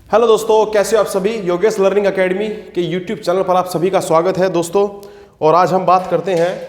Hello दोस्तों, कैसे हो आप सभी। योगेश लर्निंग एकेडमी के यूट्यूब चैनल पर आप सभी का स्वागत है दोस्तों। और आज हम बात करते हैं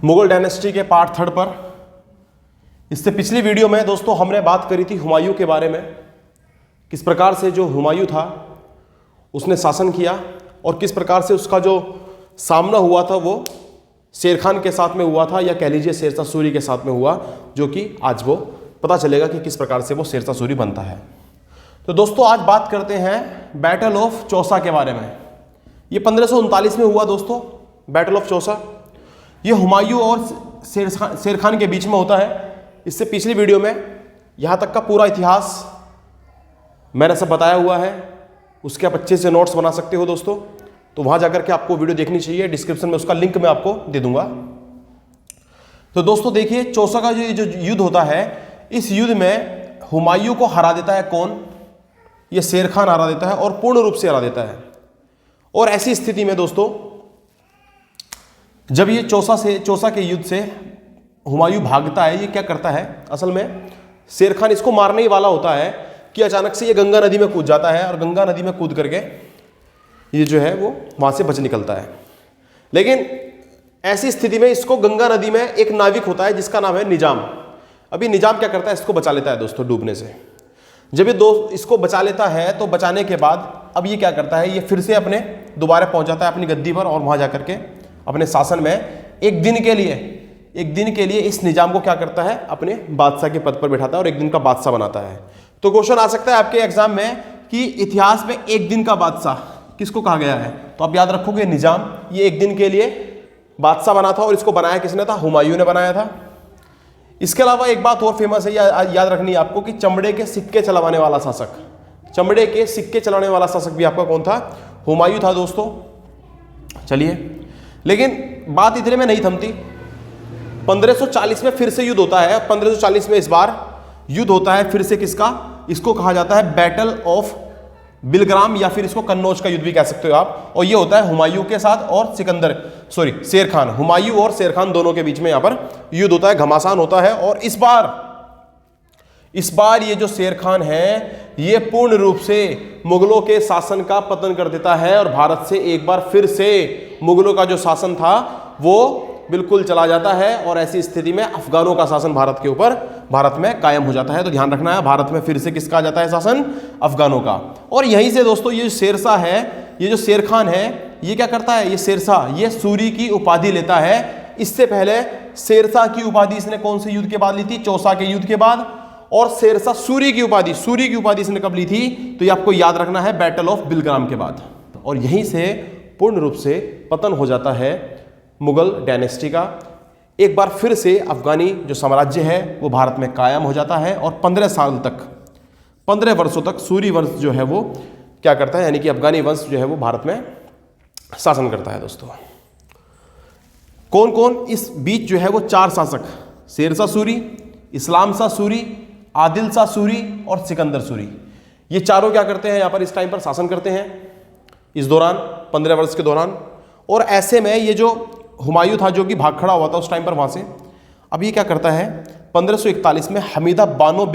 मुगल डायनेस्टी के पार्ट 3 पर। इससे पिछली वीडियो में दोस्तों हमने बात करी थी हुमायूं के बारे में, किस प्रकार से जो हुमायूं था उसने शासन किया और किस प्रकार से उसका जो सामना हुआ था वो शेर खान के साथ में हुआ था, या कह लीजिए शेरशाह सूरी के साथ में हुआ, जो कि आज वो पता चलेगा कि किस प्रकार से वो शेरशाह सूरी बनता है। तो दोस्तों आज बात करते हैं बैटल ऑफ चौसा के बारे में। ये 1539 में हुआ दोस्तों, बैटल ऑफ चौसा। ये हुमायूं और शेर खान के बीच में होता है। इससे पिछली वीडियो में यहाँ तक का पूरा इतिहास मैंने सब बताया हुआ है, उसके आप अच्छे से नोट्स बना सकते हो दोस्तों। तो वहाँ जाकर के आपको वीडियो देखनी चाहिए, डिस्क्रिप्शन में उसका लिंक मैं आपको दे दूंगा। तो दोस्तों देखिए, चौसा का जो युद्ध होता है, इस युद्ध में हुमायूं को हरा देता है कौन? ये शेर खान हरा देता है और पूर्ण रूप से हरा देता है। और ऐसी स्थिति में दोस्तों जब ये चौसा के युद्ध से हुमायूं भागता है, ये क्या करता है, असल में शेर खान इसको मारने ही वाला होता है कि अचानक से ये गंगा नदी में कूद जाता है और गंगा नदी में कूद करके ये जो है वो वहां से बच निकलता है। लेकिन ऐसी स्थिति में इसको गंगा नदी में एक नाविक होता है जिसका नाम है निजाम। अभी निजाम क्या करता है, इसको बचा लेता है दोस्तों डूबने से। जब ये इसको बचा लेता है तो बचाने के बाद अब ये क्या करता है, ये फिर से अपने दोबारा पहुंच जाता है अपनी गद्दी पर और वहां जाकर के अपने शासन में एक दिन के लिए इस निजाम को क्या करता है, अपने बादशाह के पद पर बैठाता है और एक दिन का बादशाह बनाता है। तो क्वेश्चन आ सकता है आपके एग्जाम में कि इतिहास में एक दिन का बादशाह किसको कहा गया है? तो आप याद रखोगे निजाम ये एक दिन के लिए बादशाह बना था और इसको बनाया किसने था? हुमायूं ने बनाया था। इसके अलावा एक बात और फेमस है, याद रखनी है आपको, कि चमड़े के सिक्के चलवाने वाला शासक, चमड़े के सिक्के चलाने वाला शासक भी आपका कौन था? हुमायूं था दोस्तों। चलिए, लेकिन बात इतने में नहीं थमती। 1540 में फिर से युद्ध होता है। 1540 में इस बार युद्ध होता है फिर से किसका? इसको कहा जाता है बैटल ऑफ बिलग्राम, या फिर इसको कन्नौज का युद्ध भी कह सकते हो आप। और ये होता है हुमायूं के साथ और शेर खान, हुमायूं और शेर खान दोनों के बीच में यहां पर युद्ध होता है, घमासान होता है। और इस बार ये जो शेर खान है ये पूर्ण रूप से मुगलों के शासन का पतन कर देता है और भारत से एक बार फिर से मुगलों का जो शासन था वो बिल्कुल चला जाता है। और ऐसी स्थिति में अफगानों का शासन भारत में कायम हो जाता है। तो ध्यान रखना है, भारत में फिर से किसका आ जाता है शासन? अफगानों का। और यहीं से दोस्तों ये शेरशाह है, ये जो शेर खान है, ये क्या करता है, ये शेरशाह ये सूरी की उपाधि लेता है। इससे पहले शेरशाह की उपाधि इसने कौन से युद्ध के बाद ली थी? चौसा के युद्ध के बाद। और शेरशाह सूरी की उपाधि इसने कब ली थी? तो ये आपको याद रखना है, बैटल ऑफ बिलग्राम के बाद। और यहीं से पूर्ण रूप से पतन हो जाता है मुगल डायनेस्टी का। एक बार फिर से अफगानी जो साम्राज्य है वो भारत में कायम हो जाता है और 15 वर्षों तक सूरी वंश जो है वो क्या करता है, यानी कि अफगानी वंश जो है वो भारत में शासन करता है दोस्तों। कौन कौन? इस बीच जो है वो 4 शासक, शेरशाह सूरी, इस्लाम शाह सूरी, आदिल शाह सूरी और सिकंदर सूरी, ये चारों क्या करते हैं यहाँ पर इस टाइम पर शासन करते हैं इस दौरान, 15 वर्ष के दौरान। और ऐसे में ये जो हुमायूं था जो कि भाग खड़ा हुआ था उस टाइम पर वहाँ से, अब ये क्या करता है, 1541 में हमीदा बानो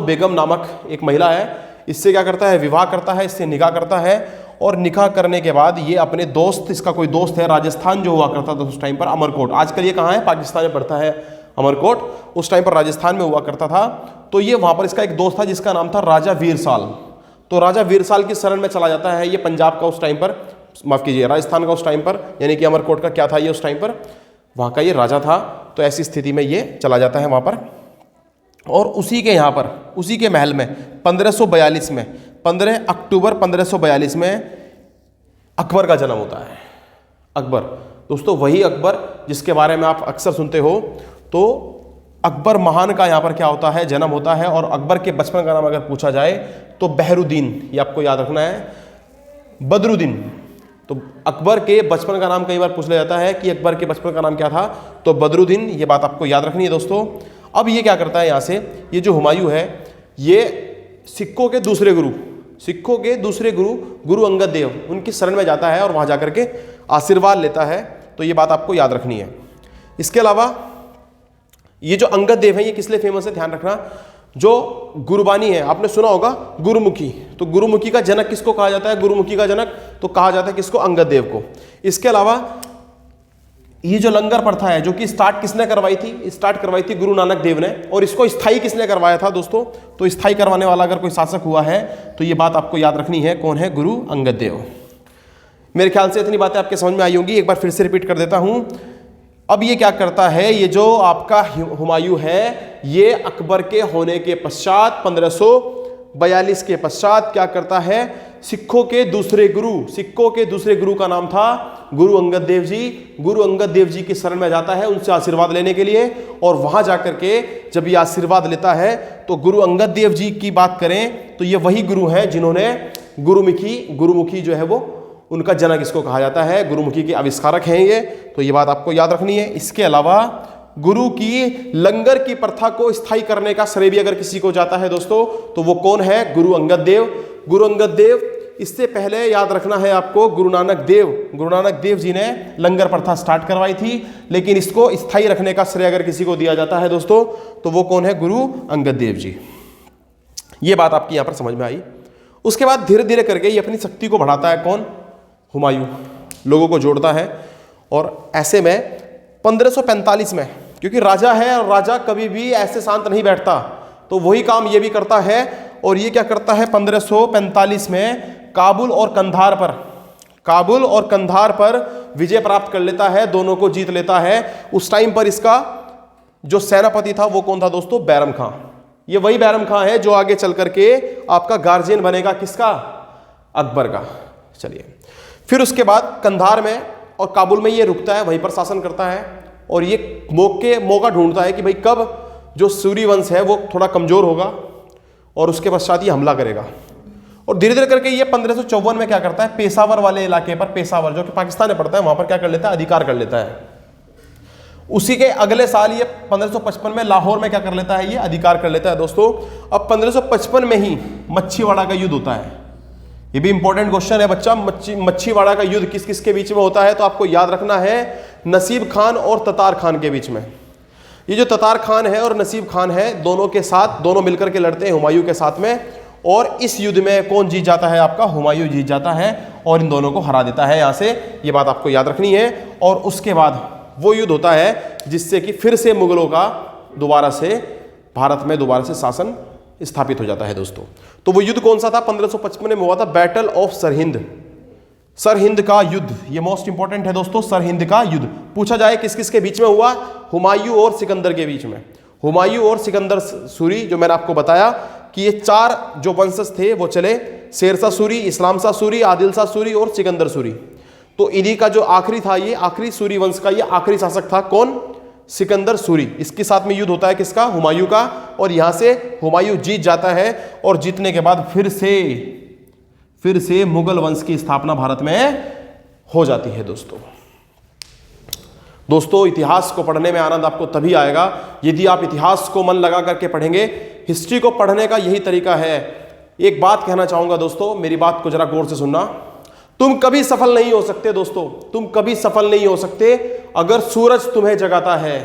बेगम नामक एक महिला है, इससे क्या करता है, विवाह करता है, इससे निकाह करता है। और निकाह करने के बाद ये अपने दोस्त, इसका कोई दोस्त है, राजस्थान जो हुआ करता था उस टाइम पर, अमरकोट, आजकल ये कहाँ है, पाकिस्तान में पड़ता है अमरकोट, उस टाइम पर राजस्थान में हुआ करता था। तो ये वहाँ पर इसका एक दोस्त था जिसका नाम था राजा वीरसाल। तो राजा वीरसाल की शरण में चला जाता है ये पंजाब का उस टाइम पर, माफ कीजिए राजस्थान का उस टाइम पर, यानी कि अमरकोट का क्या था ये उस टाइम पर, वहाँ का ये राजा था। तो ऐसी स्थिति में ये चला जाता है वहाँ पर। और उसी के महल में 1542 में 15 अक्टूबर 1542 में अकबर का जन्म होता है। अकबर दोस्तों वही अकबर जिसके बारे में आप अक्सर सुनते हो। तो अकबर महान का यहाँ पर क्या होता है, जन्म होता है। और अकबर के बचपन का नाम अगर पूछा जाए तो बहरुद्दीन, ये आपको याद रखना है, बदरुद्दीन। तो अकबर के बचपन का नाम कई बार पूछ लिया जाता है कि अकबर के बचपन का नाम क्या था, तो बदरुद्दीन, ये बात आपको याद रखनी है दोस्तों। अब ये क्या करता है, यहाँ से ये जो हुमायूं है ये सिखों के दूसरे गुरु गुरु अंगद देव उनकी शरण में जाता है और वहाँ जाकर के आशीर्वाद लेता है। तो ये बात आपको याद रखनी है। इसके अलावा ये जो अंगद देव है ये किस लिए फेमस है, ध्यान रखना, जो गुरबानी है, आपने सुना होगा गुरुमुखी, तो गुरुमुखी का जनक किसको कहा जाता है? गुरुमुखी का जनक तो कहा जाता है किसको? अंगद देव को। इसके अलावा ये जो लंगर प्रथा है, जो कि स्टार्ट किसने करवाई थी? स्टार्ट करवाई थी गुरु नानक देव ने। और इसको स्थायी किसने करवाया था दोस्तों? तो स्थायी करवाने वाला अगर कोई शासक हुआ है तो ये बात आपको याद रखनी है, कौन है? गुरु अंगद देव। मेरे ख्याल से इतनी बातें आपके समझ में आई होंगी। एक बार फिर से रिपीट कर देता हूं। अब ये क्या करता है? ये जो आपका हुमायूं है, ये अकबर के होने के पश्चात 1542 के पश्चात क्या करता है? सिखों के दूसरे गुरु का नाम था गुरु अंगद देव जी। गुरु अंगद देव जी की शरण में जाता है उनसे आशीर्वाद लेने के लिए, और वहां जाकर के जब ये आशीर्वाद लेता है तो गुरु अंगद देव जी की बात करें तो ये वही गुरु हैं जिन्होंने गुरुमुखी जो है वो उनका जनक इसको कहा जाता है, गुरुमुखी के आविष्कारक हैं ये, तो ये बात आपको याद रखनी है। इसके अलावा गुरु की लंगर की प्रथा को स्थायी करने का श्रेय भी अगर किसी को जाता है दोस्तों तो वो कौन है? गुरु अंगद देव। गुरु अंगद देव, इससे पहले याद रखना है आपको गुरु नानक देव जी ने लंगर प्रथा स्टार्ट करवाई थी, लेकिन इसको स्थायी रखने का श्रेय अगर किसी को दिया जाता है दोस्तों तो वो कौन है? गुरु अंगद देव जी। ये बात आपकी यहां पर समझ में आई। उसके बाद धीरे धीरे करके ये अपनी शक्ति को बढ़ाता है, कौन? हुमायूं, लोगों को जोड़ता है। और ऐसे में 1545 में, क्योंकि राजा है और राजा कभी भी ऐसे शांत नहीं बैठता, तो वही काम ये भी करता है। और ये क्या करता है? 1545 में काबुल और कंधार पर विजय प्राप्त कर लेता है, दोनों को जीत लेता है। उस टाइम पर इसका जो सेनापति था वो कौन था दोस्तों? बैरम खां। ये वही बैरम खां है जो आगे चल करके आपका गार्जियन बनेगा किसका? अकबर का। चलिए, फिर उसके बाद कंधार में और काबुल में ये रुकता है, वहीं पर शासन करता है, और ये मौका ढूंढता है कि भाई कब जो सूरी वंश है वो थोड़ा कमजोर होगा और उसके पश्चात ये हमला करेगा। और धीरे धीरे करके ये 1554 में क्या करता है? पेशावर वाले इलाके पर, पेशावर जो कि पाकिस्तान में पड़ता है, वहां पर क्या कर लेता है? अधिकार कर लेता है। उसी के अगले साल ये 1555 में लाहौर में क्या कर लेता है? ये अधिकार कर लेता है दोस्तों। अब 1555 में ही मच्छीवाड़ा का युद्ध होता है। ये भी इंपॉर्टेंट क्वेश्चन है बच्चा, मच्छीवाड़ा का युद्ध किस किस के बीच में होता है? तो आपको याद रखना है नसीब खान और ततार खान के बीच में। ये जो ततार खान है और नसीब खान है, दोनों मिलकर के लड़ते हैं हुमायूं के साथ में, और इस युद्ध में कौन जीत जाता है? आपका हुमायूं जीत जाता है और इन दोनों को हरा देता है। यहां से ये बात आपको याद रखनी है। और उसके बाद वो युद्ध होता है जिससे कि फिर से मुगलों का भारत में दोबारा से शासन स्थापित हो जाता है दोस्तों। तो वो युद्ध कौन सा था? 1555 में हुआ था बैटल ऑफ सरहिंद का युद्ध। ये मोस्ट इंपॉर्टेंट है दोस्तों, सरहिंद का युद्ध। पूछा जाए किस किस के बीच में हुआ? हुमायूं और सिकंदर के बीच में। हुमायूं और सिकंदर सूरी, जो मैंने आपको बताया कि ये 4 जो वंशज थे वो चले, शेरशाह सूरी, इस्लाम शाह सूरी, आदिल शाह सूरी और सिकंदर सूरी। तो इन्हीं का जो आखिरी था, ये आखिरी सूरी वंश का ये आखिरी शासक था, कौन? सिकंदर सूरी। इसके साथ में युद्ध होता है किसका? हुमायूं का। और यहां से हुमायूं जीत जाता है, और जीतने के बाद फिर से मुगल वंश की स्थापना भारत में हो जाती है दोस्तों। इतिहास को पढ़ने में आनंद आपको तभी आएगा यदि आप इतिहास को मन लगा करके पढ़ेंगे। हिस्ट्री को पढ़ने का यही तरीका है। एक बात कहना चाहूंगा दोस्तों, मेरी बात को जरा गौर से सुनना। तुम कभी सफल नहीं हो सकते दोस्तों, तुम कभी सफल नहीं हो सकते अगर सूरज तुम्हें जगाता है।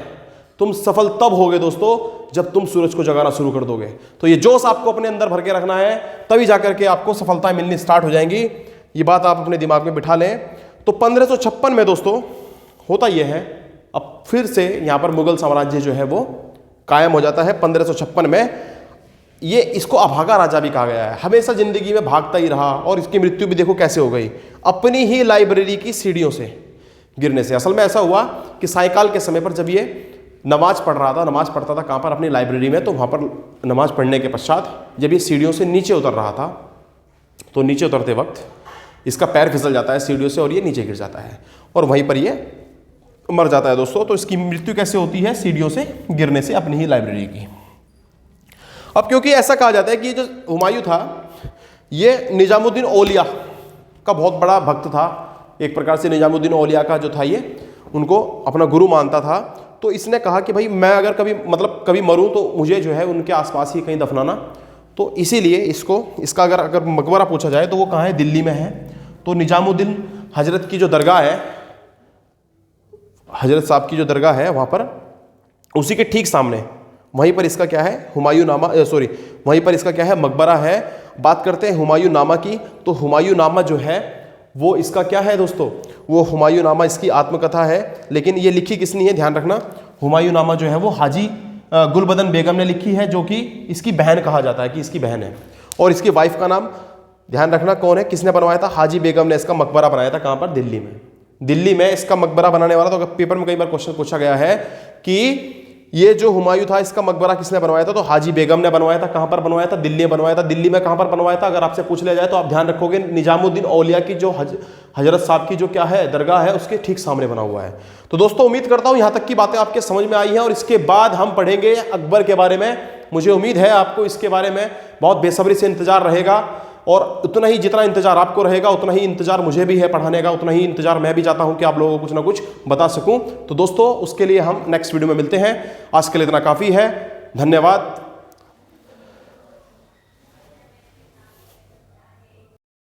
तुम सफल तब होगे दोस्तों जब तुम सूरज को जगाना शुरू कर दोगे। तो ये जोश आपको अपने अंदर भर के रखना है, तभी जाकर के आपको सफलता मिलनी स्टार्ट हो जाएंगी। ये बात आप अपने दिमाग में बिठा लें। तो 1556 में दोस्तों होता यह है, अब फिर से यहां पर मुगल साम्राज्य जो है वो कायम हो जाता है। 1556 में ये इसको अभागा राजा भी कहा गया है। हमेशा जिंदगी में भागता ही रहा, और इसकी मृत्यु भी देखो कैसे हो गई, अपनी ही लाइब्रेरी की सीढ़ियों से गिरने से। असल में ऐसा हुआ कि सायकाल के समय पर जब ये नमाज पढ़ रहा था, नमाज पढ़ता था कहाँ पर? अपनी लाइब्रेरी में। तो वहाँ पर नमाज पढ़ने के पश्चात जब ये सीढ़ियों से नीचे उतर रहा था, तो नीचे उतरते वक्त इसका पैर फिसल जाता है सीढ़ियों से और ये नीचे गिर जाता है, और वहीं पर ये मर जाता है दोस्तों। तो इसकी मृत्यु कैसे होती है? सीढ़ियों से गिरने से, अपनी ही लाइब्रेरी की। अब क्योंकि ऐसा कहा जाता है कि जो हुमायूं था ये निजामुद्दीन औलिया का बहुत बड़ा भक्त था, एक प्रकार से निजामुद्दीन औलिया का जो था ये उनको अपना गुरु मानता था। तो इसने कहा कि भाई मैं अगर कभी मरूं तो मुझे जो है उनके आसपास ही कहीं दफनाना। तो इसीलिए इसका अगर मकबरा पूछा जाए तो वो कहाँ है? दिल्ली में है। तो निजामुद्दीन हजरत की जो दरगाह है, हजरत साहब की जो दरगाह है वहाँ पर, उसी के ठीक सामने वहीं पर इसका क्या है हुमायूं नामा, सॉरी वहीं पर इसका क्या है मकबरा है। बात करते हैं हुमायूं नामा की, तो हुमायूं नामा जो है वो इसका क्या है दोस्तों, वो हुमायूं नामा इसकी आत्मकथा है, लेकिन ये लिखी किसने है ध्यान रखना, हुमायूं नामा जो है वो हाजी गुलबदन बेगम ने लिखी है, जो कि इसकी बहन कहा जाता है कि इसकी बहन है। और इसकी वाइफ का नाम ध्यान रखना कौन है, किसने बनवाया था, हाजी बेगम ने इसका मकबरा बनाया था। कहां पर, दिल्ली में। दिल्ली में इसका मकबरा बनाने वाला, तो अगर पेपर में कई बार क्वेश्चन पूछा गया है कि ये जो हुमायूं था इसका मकबरा किसने बनवाया था, तो हाजी बेगम ने बनवाया था। कहां पर बनवाया था, दिल्ली में बनवाया था। दिल्ली में कहां पर बनवाया था, अगर आपसे पूछ लिया जाए तो आप ध्यान रखोगे निजामुद्दीन औलिया की जो हजरत साहब की जो क्या है दरगाह है उसके ठीक सामने बना हुआ है। तो दोस्तों उम्मीद करता हूं यहां तक की बातें आपके समझ में आई हैं, और इसके बाद हम पढ़ेंगे अकबर के बारे में। मुझे उम्मीद है आपको इसके बारे में बहुत बेसब्री से इंतजार रहेगा, और उतना ही जितना इंतजार आपको रहेगा उतना ही इंतजार मुझे भी है पढ़ाने का, उतना ही इंतजार मैं भी चाहता हूं कि आप लोगों को कुछ ना कुछ बता सकूं। तो दोस्तों उसके लिए हम नेक्स्ट वीडियो में मिलते हैं। आज के लिए इतना काफी है, धन्यवाद।